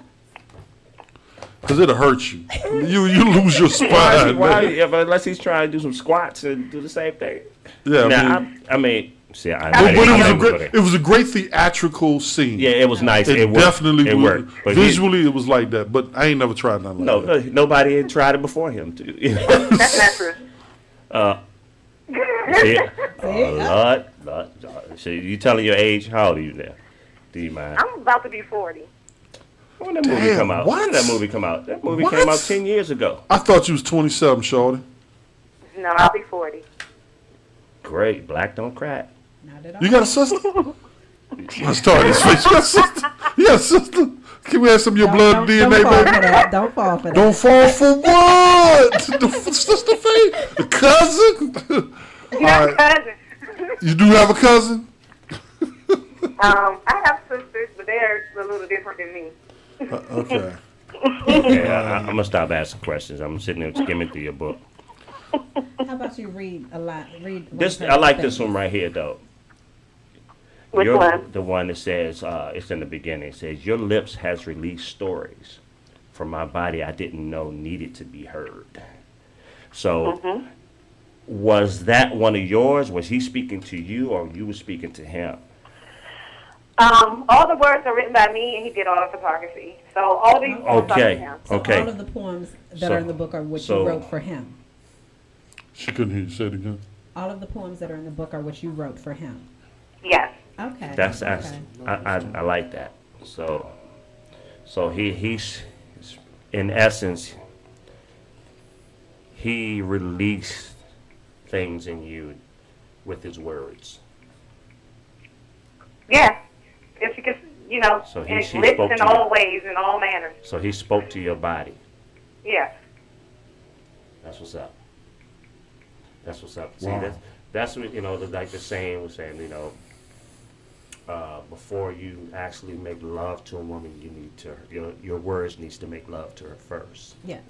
Speaker 1: because it'll hurt you. You lose your
Speaker 5: Why,
Speaker 1: spine.
Speaker 5: why,
Speaker 1: man.
Speaker 5: yeah, but unless he's trying to do some squats and do the same thing.
Speaker 1: Yeah,
Speaker 5: Now, I mean, see,
Speaker 1: but it was a great theatrical scene.
Speaker 5: Yeah, it was nice.
Speaker 1: It
Speaker 5: It worked.
Speaker 1: definitely
Speaker 5: It
Speaker 1: was.
Speaker 5: worked. But
Speaker 1: Visually, it was like that, but I ain't never tried nothing like that.
Speaker 5: nobody had tried it before him.
Speaker 3: That's not true.
Speaker 5: Yeah. Lord. So you telling your age? How old are you now? Do you mind?
Speaker 3: I'm about to be 40.
Speaker 5: When did that movie
Speaker 1: Damn,
Speaker 5: come out?
Speaker 1: what?
Speaker 5: When did that movie come out? That movie
Speaker 1: What?
Speaker 5: came out 10 years ago.
Speaker 1: I thought you was 27, shorty.
Speaker 3: No, I'll be 40.
Speaker 5: Great. Black don't crack.
Speaker 2: Not at all.
Speaker 1: You got a sister? Let's start this face. You got a sister? You got a sister? Can we have some of your blood DNA,
Speaker 2: don't fall
Speaker 1: baby?
Speaker 2: for that. Don't fall for that.
Speaker 1: Don't fall for what? The sister face? The cousin?
Speaker 3: You have
Speaker 1: All
Speaker 3: a
Speaker 1: right.
Speaker 3: cousin.
Speaker 1: You do have a cousin?
Speaker 3: I have sisters, but they're a little different than me.
Speaker 1: Okay.
Speaker 5: Yeah, I'm gonna stop asking questions. I'm sitting there skimming through your book.
Speaker 2: How about you read a lot? Read.
Speaker 5: This I like this one right here though.
Speaker 3: Which one?
Speaker 5: The one that says it's in the beginning. It says your lips has released stories from my body I didn't know needed to be heard. So, was that one of yours? Was he speaking to you, or you were speaking to him?
Speaker 3: All the words are written by me, and he did all the photography. So all these poems are
Speaker 5: Okay.
Speaker 3: from him.
Speaker 2: So
Speaker 5: Okay.
Speaker 2: all of the poems that
Speaker 5: So-
Speaker 2: are in the book are what
Speaker 5: so-
Speaker 2: you wrote for him.
Speaker 1: She couldn't hear you. Say it again.
Speaker 2: All of the poems that are in the book are what you wrote for him.
Speaker 3: Yes.
Speaker 2: Okay.
Speaker 5: That's
Speaker 2: okay.
Speaker 5: I like that. So he's in essence he released things in you with his words.
Speaker 3: Yeah. If you could,
Speaker 5: So he
Speaker 3: in
Speaker 5: spoke
Speaker 3: lips
Speaker 5: to
Speaker 3: in
Speaker 5: you.
Speaker 3: all ways, in all manners.
Speaker 5: So he spoke to your body.
Speaker 3: Yes.
Speaker 5: That's what's up. That's what's up. See,
Speaker 1: Wow.
Speaker 5: that's what like the saying was saying. Before you actually make love to a woman, you need to your words needs to make love to her first.
Speaker 2: Yes.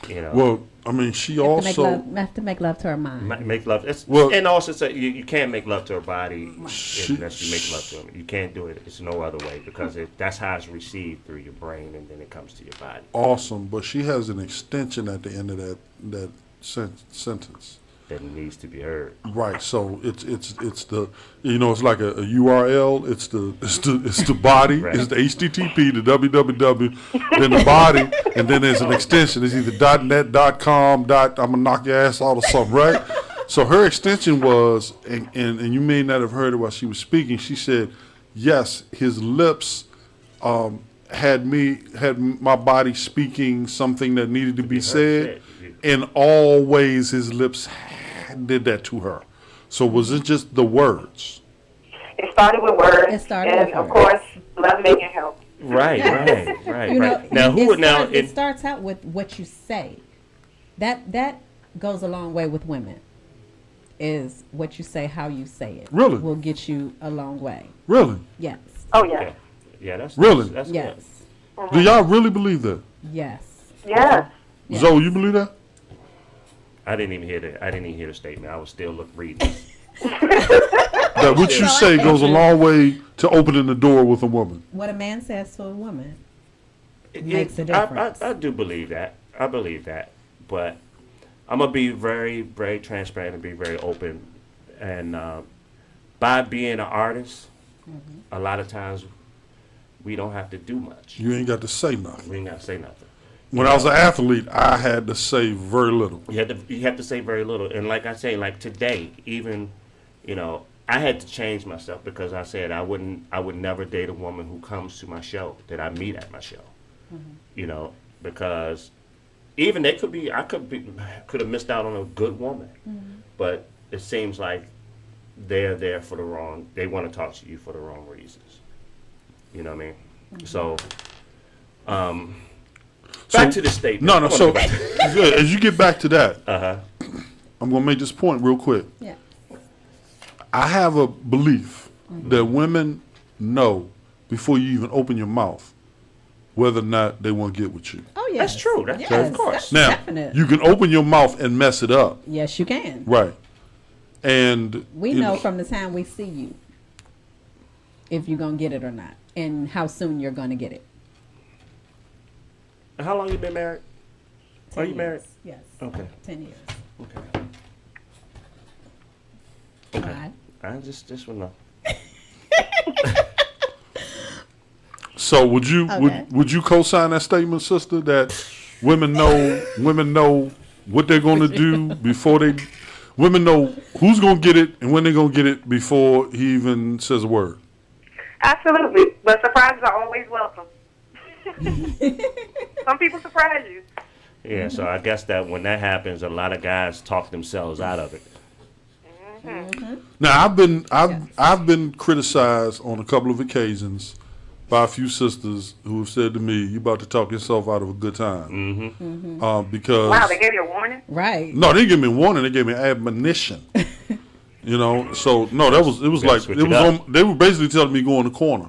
Speaker 1: Well, I mean, she
Speaker 2: You have to make
Speaker 1: also.
Speaker 2: love, you have to make love to her mind.
Speaker 5: Make love.
Speaker 1: Well-
Speaker 5: And also, you can't make love to her body
Speaker 1: She-
Speaker 5: unless you make love to her. You can't do it. It's no other way because that's how it's received through your brain, and then it comes to your body.
Speaker 1: Awesome, but she has an extension at the end of that sentence.
Speaker 5: That needs to be heard.
Speaker 1: Right. So it's the it's like a URL. It's the body.
Speaker 5: Right.
Speaker 1: It's the HTTP, the www, then the body, and then there's an extension. It's either .net, .com, I'm gonna knock your ass out or something, right? So her extension was, and you may not have heard it while she was speaking. She said, yes, his lips had my body speaking something that needed to be said. In all ways, his lips did that to her. So was it just the words?
Speaker 3: It started with words.
Speaker 2: It started
Speaker 3: and
Speaker 2: with
Speaker 3: of
Speaker 2: words.
Speaker 3: course, love making help.
Speaker 5: Right.
Speaker 2: You know,
Speaker 5: Now,
Speaker 2: it
Speaker 5: it
Speaker 2: starts out with what you say. That goes a long way with women. Is what you say, how you say it.
Speaker 1: Really?
Speaker 2: Will get you a long way.
Speaker 1: Really?
Speaker 2: Yes.
Speaker 3: Oh, yeah.
Speaker 5: Okay. Yeah, that's
Speaker 1: Really?
Speaker 5: That's
Speaker 2: Yes.
Speaker 5: good.
Speaker 1: Do y'all really believe that?
Speaker 2: Yes.
Speaker 3: Yeah.
Speaker 2: Yes.
Speaker 1: Zoe, you believe that?
Speaker 5: I didn't even hear the statement. I was still reading.
Speaker 1: That what you say goes a long way to opening the door with a woman.
Speaker 2: What a man says to a woman
Speaker 5: It
Speaker 2: makes a difference.
Speaker 5: I do believe that. I believe that. But I'm going to be very, very transparent and be very open. And by being an artist, a lot of times we don't have to do much.
Speaker 1: You ain't got to say nothing.
Speaker 5: We ain't got to say nothing.
Speaker 1: When I was an athlete, I had to say very little.
Speaker 5: You have to say very little. And like I say, like today, even, I had to change myself because I said I would never date a woman who comes to my show, that I meet at my show. Because even I could have missed out on a good woman. But it seems like they're there for they want to talk to you for the wrong reasons. You know what I mean? So, back to the statement.
Speaker 1: No. So as you get back to that,
Speaker 5: Uh-huh.
Speaker 1: I'm gonna make this point real quick.
Speaker 2: Yeah.
Speaker 1: I have a belief that women know before you even open your mouth whether or not they want to get with you.
Speaker 2: Oh yes.
Speaker 5: That's true. That's
Speaker 2: yes,
Speaker 5: of course.
Speaker 2: that's
Speaker 1: Now,
Speaker 2: definite.
Speaker 1: you can open your mouth and mess it up,
Speaker 2: Yes, you can.
Speaker 1: right? And
Speaker 2: We know from the time we see you if you're gonna get it or not, and how soon you're gonna get it.
Speaker 5: How long you been married?
Speaker 2: 10
Speaker 5: Are you married?
Speaker 2: Yes.
Speaker 5: Okay.
Speaker 2: 10 years.
Speaker 5: Okay.
Speaker 2: Five.
Speaker 5: I just want to.
Speaker 1: So would you
Speaker 2: Okay.
Speaker 1: would you co-sign that statement, sister, that women know what they're going to do before they women know who's going to get it and when they're going to get it before he even says a word?
Speaker 3: Absolutely. But surprises are always welcome. Some people surprise you.
Speaker 5: Yeah, so I guess that when that happens, a lot of guys talk themselves out of it.
Speaker 1: Now I've been criticized on a couple of occasions by a few sisters who have said to me, "You about to talk yourself out of a good time." Because
Speaker 3: Wow, they gave you a warning?
Speaker 2: Right.
Speaker 1: no, they didn't give me a warning; they gave me admonition. You know, so no, it was
Speaker 5: Gotta
Speaker 1: like
Speaker 5: switch
Speaker 1: it
Speaker 5: it
Speaker 1: was
Speaker 5: up.
Speaker 1: they were basically telling me go in the corner.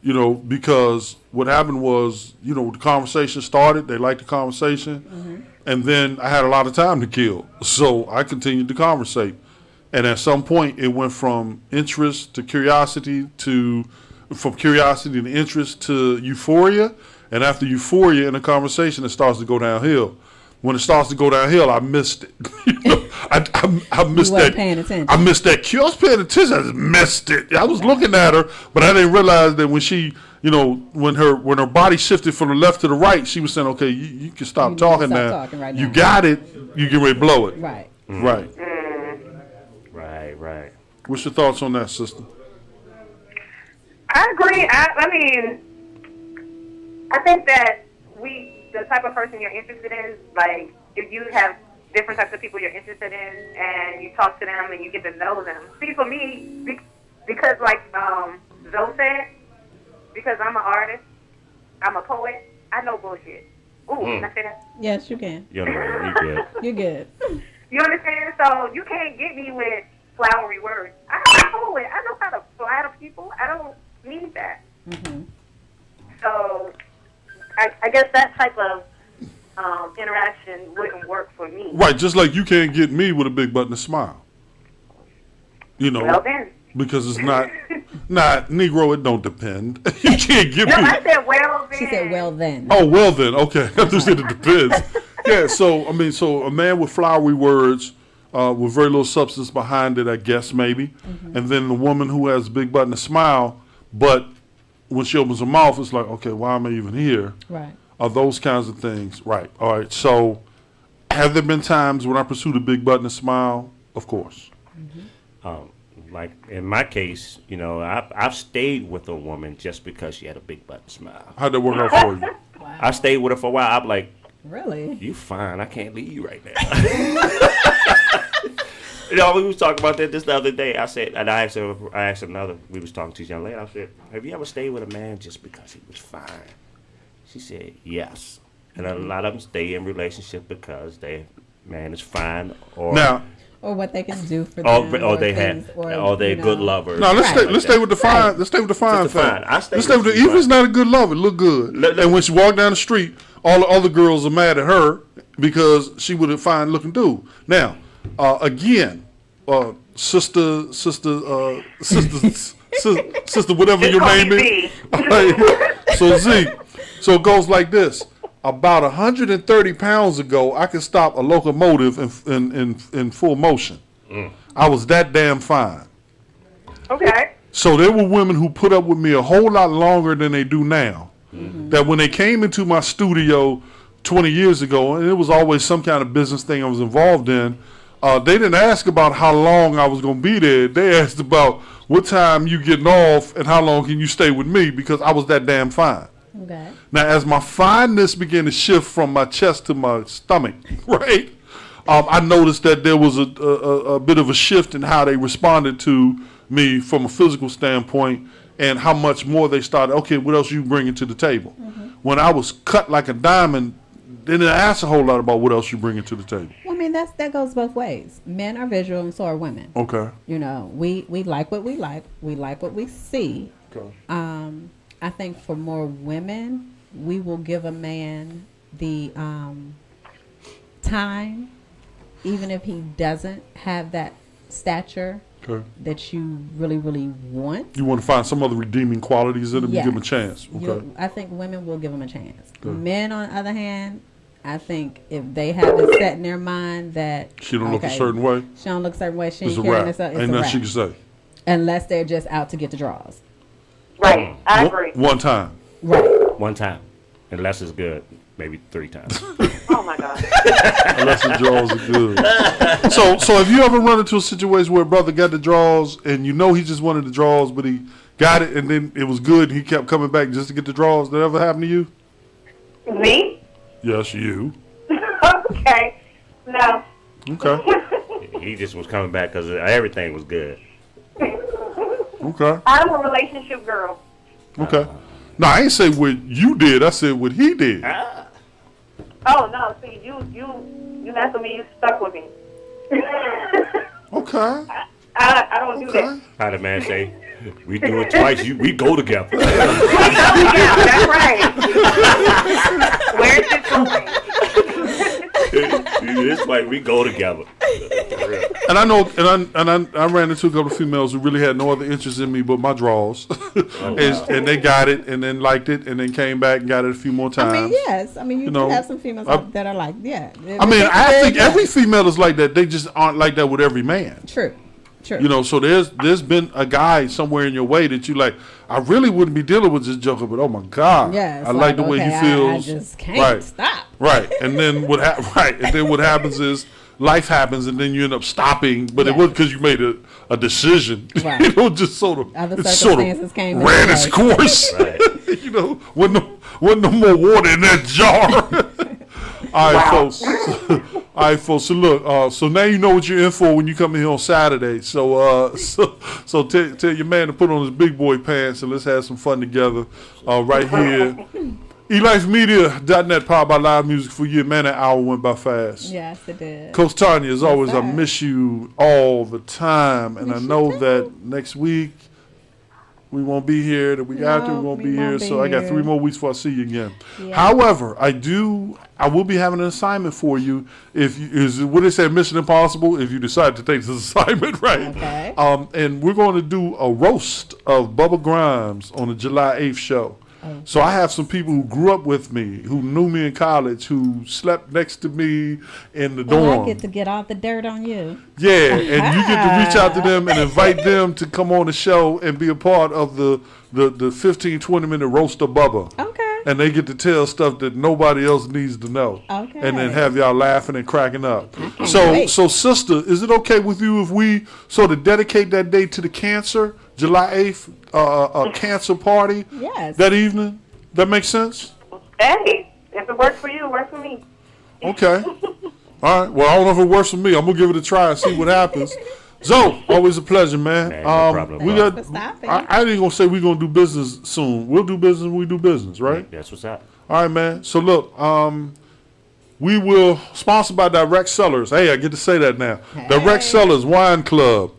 Speaker 1: You know, because what happened was, you know, the conversation started. They liked the conversation, and then I had a lot of time to kill, so I continued to conversate. And at some point, it went from interest to curiosity from curiosity to interest to euphoria. And after euphoria in a conversation, it starts to go downhill. When it starts to go downhill, I missed it. You know, I missed
Speaker 2: You
Speaker 1: that.
Speaker 2: weren't paying attention.
Speaker 1: I missed that cue. I was paying attention. I just missed it. I was looking at her, but I didn't realize that when she, you know, when her body shifted from the left to the right, she was saying, "Okay, you can stop
Speaker 2: You need to
Speaker 1: talking
Speaker 2: stop
Speaker 1: now.
Speaker 2: talking right
Speaker 1: You
Speaker 2: now."
Speaker 1: got it. You get ready to blow it."
Speaker 2: Right.
Speaker 1: Right.
Speaker 5: Right.
Speaker 1: What's your thoughts on that, sister?
Speaker 3: I agree. I mean, I think that the type of person you're interested in, like, if you have different types of people you're interested in and you talk to them and you get to know them. See, for me, because like Zoe said, because I'm an artist, I'm a poet, I know bullshit. Ooh, can I say that?
Speaker 2: Yes, you can.
Speaker 5: You good.
Speaker 2: You're good.
Speaker 3: You understand? So you can't get me with flowery words. I'm a poet. I know how to flatter people. I don't need that. So I guess that type of interaction wouldn't work for me.
Speaker 1: Right, just like you can't get me with a big button and smile. You know,
Speaker 3: Well then.
Speaker 1: because it's not Negro. It don't depend. You can't get
Speaker 3: No,
Speaker 1: me.
Speaker 3: I said well then.
Speaker 2: She said, well then.
Speaker 1: Oh well, then okay. I just said it depends. Yeah. So I mean, so a man with flowery words, with very little substance behind it, I guess maybe, and then the woman who has a big button and smile, but when she opens her mouth, it's like, okay, why am I even here?
Speaker 2: Right.
Speaker 1: Those kinds of things. Right. All right. So, have there been times when I pursued a big button and smile? Of course.
Speaker 5: Like in my case, you know, I've stayed with a woman just because she had a big button smile.
Speaker 1: How'd that work out for you?
Speaker 2: Wow.
Speaker 5: I stayed with her for a while. I'm like,
Speaker 2: Really?
Speaker 5: you fine. I can't leave you right now. You know, we was talking about that just the other day. I said, and I asked another, we was talking to this young lady. I said, have you ever stayed with a man just because he was fine? She said, yes. And a lot of them stay in relationship because man is fine or
Speaker 1: Now,
Speaker 2: Or what they can do for them.
Speaker 5: or they
Speaker 2: things,
Speaker 5: have or they're
Speaker 2: you
Speaker 5: good
Speaker 2: know.
Speaker 5: lovers.
Speaker 1: no, let's
Speaker 2: Right.
Speaker 1: stay. Let's stay with the fine.
Speaker 2: Right.
Speaker 1: Let's stay with the fine
Speaker 5: Just the
Speaker 1: thing.
Speaker 5: fine. I stay
Speaker 1: Let's stay with
Speaker 5: with
Speaker 1: the.
Speaker 5: the
Speaker 1: Even if it's
Speaker 5: fine.
Speaker 1: not a good lover, look good. And when she walked down the street, all the other girls are mad at her because she was a fine looking dude. Now, again, sister, whatever your
Speaker 3: Call
Speaker 1: name
Speaker 3: me
Speaker 1: is.
Speaker 3: Z.
Speaker 1: All right. So Z, so it goes like this. About 130 pounds ago, I could stop a locomotive in full motion. I was that damn fine.
Speaker 3: Okay.
Speaker 1: So there were women who put up with me a whole lot longer than they do now. That when they came into my studio 20 years ago, and it was always some kind of business thing I was involved in, they didn't ask about how long I was going to be there. They asked about what time you getting off and how long can you stay with me, because I was that damn fine.
Speaker 2: Okay.
Speaker 1: Now, as my fineness began to shift from my chest to my stomach, right, I noticed that there was a bit of a shift in how they responded to me from a physical standpoint, and how much more they started, okay, what else you bringing to the table? When I was cut like a diamond, they didn't ask a whole lot about what else you bringing to the table.
Speaker 2: Well, I mean, that goes both ways. Men are visual and so are women.
Speaker 1: Okay.
Speaker 2: You know, we like what we like. We like what we see.
Speaker 1: Okay.
Speaker 2: I think for more women, we will give a man the time, even if he doesn't have that stature
Speaker 1: Okay.
Speaker 2: that you really, really want.
Speaker 1: You want to find some other redeeming qualities in him,
Speaker 2: Yes.
Speaker 1: give him a chance. Okay.
Speaker 2: I think women will give them a chance.
Speaker 1: Good.
Speaker 2: Men, on the other hand, I think if they have it set in their mind that
Speaker 1: She don't look a certain way.
Speaker 2: she don't look a certain way, she
Speaker 1: It's
Speaker 2: ain't
Speaker 1: a
Speaker 2: carrying
Speaker 1: wrap.
Speaker 2: herself, it's
Speaker 1: Ain't
Speaker 2: a
Speaker 1: nothing
Speaker 2: wrap.
Speaker 1: she can say.
Speaker 2: Unless they're just out to get the draws.
Speaker 3: Right. I agree.
Speaker 1: One time.
Speaker 2: Right.
Speaker 5: One time, unless it's good, maybe 3 times.
Speaker 3: Oh my God.
Speaker 1: Unless the draws are good. So have you ever run into a situation where a brother got the draws and you know he just wanted the draws, but he got it and then it was good and he kept coming back just to get the draws? That ever happened to you?
Speaker 3: Me?
Speaker 1: Yes, you.
Speaker 3: Okay. No.
Speaker 1: Okay.
Speaker 5: He just was coming back because everything was good.
Speaker 1: Okay.
Speaker 3: I'm a relationship girl.
Speaker 1: Okay. No, I ain't say what you did. I said what he did.
Speaker 3: Oh no, see you mess with me, you stuck with me.
Speaker 1: Okay.
Speaker 3: I don't do that.
Speaker 1: Okay.
Speaker 5: How the man say, we do it twice, we go together.
Speaker 3: Yeah, that's right. Where's this going?
Speaker 5: It's like we go together.
Speaker 1: And I know, and I ran into a couple of females who really had no other interest in me but my draws, and they got it, and then liked it, and then came back and got it a few more times.
Speaker 2: I mean, yes. I mean, you do
Speaker 1: know,
Speaker 2: have some females that are like, yeah.
Speaker 1: I mean, I think every female is like that. They just aren't like that with every man.
Speaker 2: True.
Speaker 1: You know, so there's been a guy somewhere in your way that you like. I really wouldn't be dealing with this joker, but oh my God,
Speaker 2: Yeah, it's
Speaker 1: I like the way he feels.
Speaker 2: I just can't stop.
Speaker 1: Right, and then what happens is life happens, and then you end up stopping. But it
Speaker 2: Yeah.
Speaker 1: wasn't because you made a decision.
Speaker 2: Right.
Speaker 1: You know, just sort of
Speaker 2: Other
Speaker 1: it sort
Speaker 2: circumstances
Speaker 1: of
Speaker 2: came
Speaker 1: ran
Speaker 2: into
Speaker 1: its
Speaker 2: play.
Speaker 1: course.
Speaker 5: Right.
Speaker 1: You know, wasn't no more water in that jar. All right, folks. All right, folks. So look, so now you know what you're in for when you come in here on Saturday. So tell your man to put on his big boy pants and let's have some fun together. Right here, elifemedia.net, powered by live music for you. Man, that hour went by fast.
Speaker 2: Yes, it did.
Speaker 1: Coach Tanya, as always, I
Speaker 2: sir.
Speaker 1: miss you all the time, and I know that next week we won't be here. The week after we won't be here. So I got 3 more weeks before I see you again.
Speaker 2: Yeah.
Speaker 1: However, I will be having an assignment for you. What they say, Mission Impossible? If you decide to take this assignment, right?
Speaker 2: Okay.
Speaker 1: And we're going to do a roast of Bubba Grimes on the July 8th show.
Speaker 2: Okay.
Speaker 1: So I have some people who grew up with me, who knew me in college, who slept next to me in the dorm.
Speaker 2: I get to get all the dirt on you.
Speaker 1: Yeah, and you get to reach out to them and invite them to come on the show and be a part of the 15, 20-minute roast of Bubba.
Speaker 2: Okay.
Speaker 1: And they get to tell stuff that nobody else needs to know.
Speaker 2: Okay.
Speaker 1: And then have y'all laughing and cracking up.
Speaker 2: can't
Speaker 1: So,
Speaker 2: wait.
Speaker 1: sister, is it okay with you if we sort of dedicate that day to the cancer, July 8th, a cancer party
Speaker 2: Yes.
Speaker 1: that evening? That makes sense?
Speaker 3: Hey, if it works for you, it works for me.
Speaker 1: Okay. All right. Well, I don't know if it works for me. I'm going to give it a try and see what happens. Zoe, always a pleasure, man.
Speaker 5: Man, no problem.
Speaker 1: We
Speaker 2: Thanks
Speaker 1: got.
Speaker 2: for stopping.
Speaker 1: I ain't gonna say we're gonna do business soon. We'll do business when we do business, right?
Speaker 5: That's what's up.
Speaker 1: All right, man. So look, we will sponsored by Direct Sellers. Hey, I get to say that now.
Speaker 2: Hey.
Speaker 1: Direct Sellers Wine Club.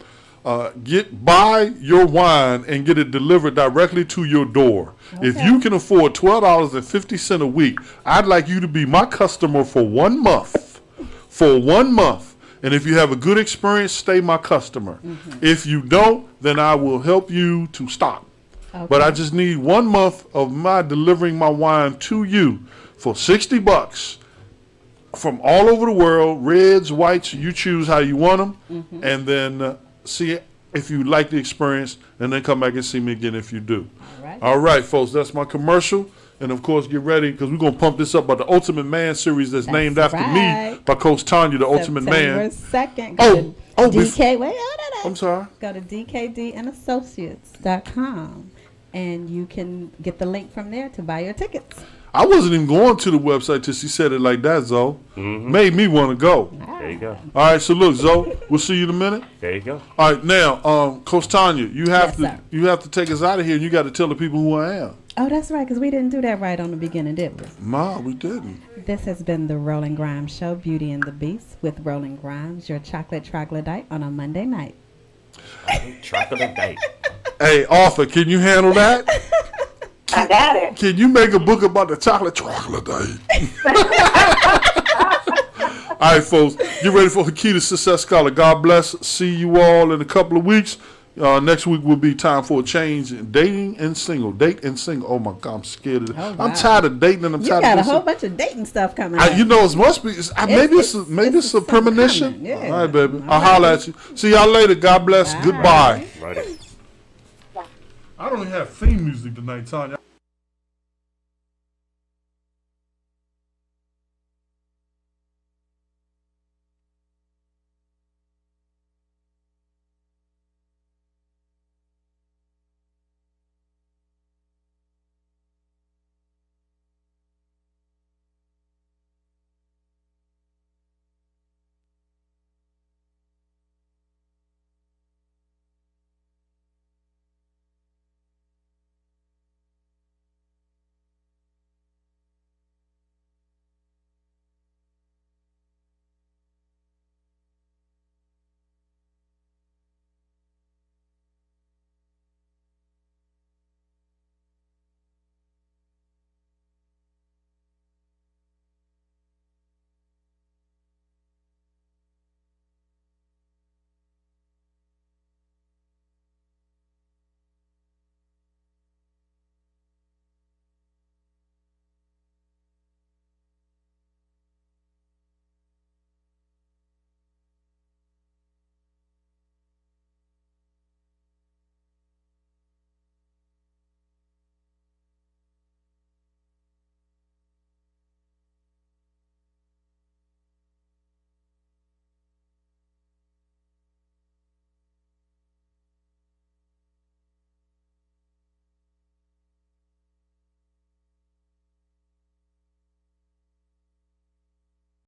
Speaker 1: Buy your wine and get it delivered directly to your door. If
Speaker 2: Okay.
Speaker 1: you can afford $12.50 a week, I'd like you to be my customer for 1 month. For 1 month. And if you have a good experience, stay my customer. If you don't, then I will help you to stop.
Speaker 2: Okay.
Speaker 1: But I just need 1 month of my delivering my wine to you for $60 from all over the world, reds, whites, you choose how you want them, and then see if you like the experience, and then come back and see me again if you do. All right, folks, that's my commercial. And, of course, get ready because we're going to pump this up by the Ultimate Man series that's named after me
Speaker 2: right.
Speaker 1: by Coach Tanya, the Ultimate Man.
Speaker 2: September 2nd.
Speaker 1: Oh,
Speaker 2: Go to
Speaker 1: oh,
Speaker 2: DK. Wait, hold on.
Speaker 1: I'm sorry.
Speaker 2: Go to dkdandassociates.com and you can get the link from there to buy your tickets.
Speaker 1: I wasn't even going to the website till she said it like that, Zoe. Made me want to go.
Speaker 5: There you go.
Speaker 1: All right, so look, Zoe, we'll see you in a minute.
Speaker 5: There you go.
Speaker 1: All right, now, Coach Tanya, you have
Speaker 2: Yes,
Speaker 1: to
Speaker 2: sir.
Speaker 1: take us out of here, and you got to tell the people who I am.
Speaker 2: Oh, that's right, because we didn't do that right on the beginning, did we?
Speaker 1: Ma, we didn't.
Speaker 2: This has been the Roland Grimes Show, Beauty and the Beast, with Roland Grimes, your chocolate troglodyte on a Monday night.
Speaker 5: Chocolate date.
Speaker 1: Hey, Arthur, can you handle that?
Speaker 3: I got it.
Speaker 1: Can you make a book about the chocolate day? All right, folks, get ready for the Key to Success Scholar. God bless. See you all in a couple of weeks. Next week will be time for a change in dating and single. Date and single. Oh my God, I'm scared of it.
Speaker 2: Oh,
Speaker 1: I'm
Speaker 2: wow.
Speaker 1: tired of dating and I'm
Speaker 2: You
Speaker 1: tired
Speaker 2: got
Speaker 1: of
Speaker 2: a whole bunch of dating stuff coming up.
Speaker 1: You know, it must be. Maybe it's a
Speaker 2: something
Speaker 1: premonition.
Speaker 2: coming, yeah.
Speaker 1: All right, baby.
Speaker 2: All
Speaker 1: I'll holler at you. See y'all later. God bless.
Speaker 2: Bye.
Speaker 1: Goodbye.
Speaker 5: Right.
Speaker 1: I don't even have theme music tonight, Tanya.